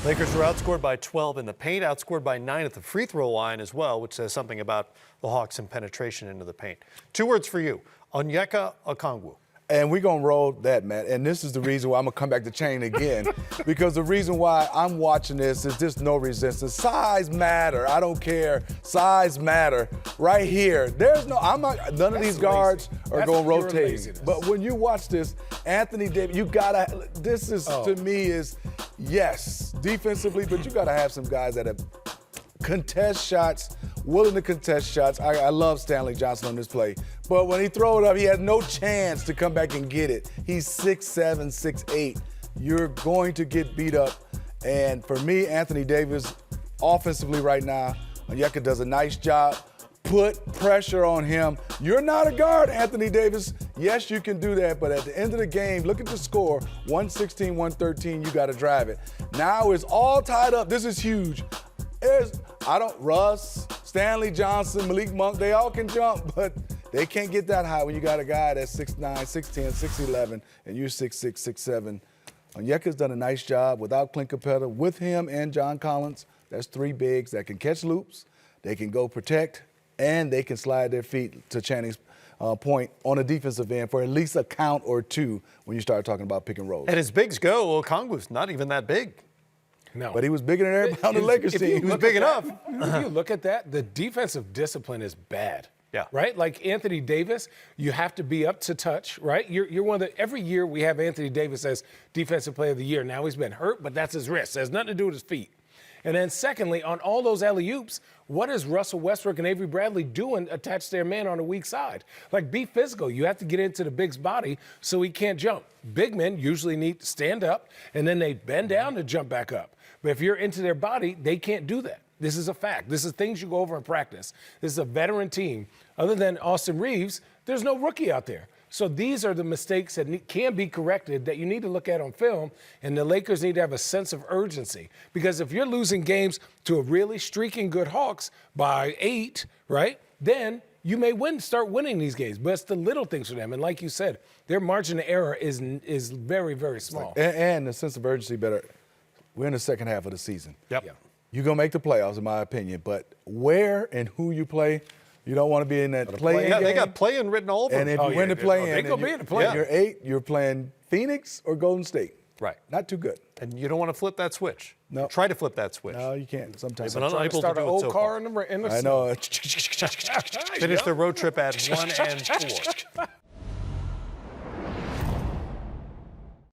Lakers were outscored by 12 in the paint, outscored by 9 at the free throw line as well, which says something about the Hawks and penetration into the paint. 2 words for you, Onyeka Okongwu. And we're going to roll that, Matt. And this is the reason why I'm going to come back to chain again. Because the reason why I'm watching this is just no resistance. Size matter. I don't care. Size matter. Right here. None of these guards are going to rotate. But when you watch this, Anthony Davis, to me is, yes, defensively, but you got to have some guys that have contest shots, willing to contest shots. I love Stanley Johnson on this play. But when he throw it up, he has no chance to come back and get it. He's 6'7", 6'8". You're going to get beat up. And for me, Anthony Davis, offensively right now, Onyeka does a nice job. Put pressure on him. You're not a guard, Anthony Davis. Yes, you can do that, but at the end of the game, look at the score, 116, 113, you got to drive it. Now it's all tied up. This is huge. Russ, Stanley Johnson, Malik Monk, they all can jump, but they can't get that high when you got a guy that's 6'9", 6'10", 6'11", and you're 6'6", 6'7". Onyeka's done a nice job without Clint Capella, with him and John Collins. That's 3 bigs that can catch loops, they can go protect, and they can slide their feet to Channing's point on a defensive end for at least a count or 2 when you start talking about pick and roll. And as bigs go, Okongwu's not even that big. No. But he was bigger than everybody on the Lakers team. He was big enough. If you look at that, the defensive discipline is bad. Yeah. Right? Like Anthony Davis, you have to be up to touch, right? You're one of every year we have Anthony Davis as Defensive Player of the Year. Now he's been hurt, but that's his wrist. It has nothing to do with his feet. And then secondly, on all those alley-oops, what is Russell Westbrook and Avery Bradley doing attached to their man on the weak side? Like, be physical. You have to get into the big's body so he can't jump. Big men usually need to stand up, and then they bend down to jump back up. But if you're into their body, they can't do that. This is a fact. This is things you go over in practice. This is a veteran team. Other than Austin Reeves, there's no rookie out there. So these are the mistakes that can be corrected that you need to look at on film, and the Lakers need to have a sense of urgency. Because if you're losing games to a really streaking good Hawks by 8, right, then you may start winning these games. But it's the little things for them. And like you said, their margin of error is very, very small. And the sense of urgency better. We're in the second half of the season. Yep. Yeah. You're going to make the playoffs, in my opinion. But where and who you play, you don't want to be in that play-in game. They got play-in written all over And if you win the play-in, they're going to be in the play-in. You're 8, you're playing Phoenix or Golden State. Right. Not too good. And you don't want to flip that switch. No. Try to flip that switch. No, you can't. Sometimes. They've been unable to Start do an it old so car far. in the I know. Finish their road trip at 1-4.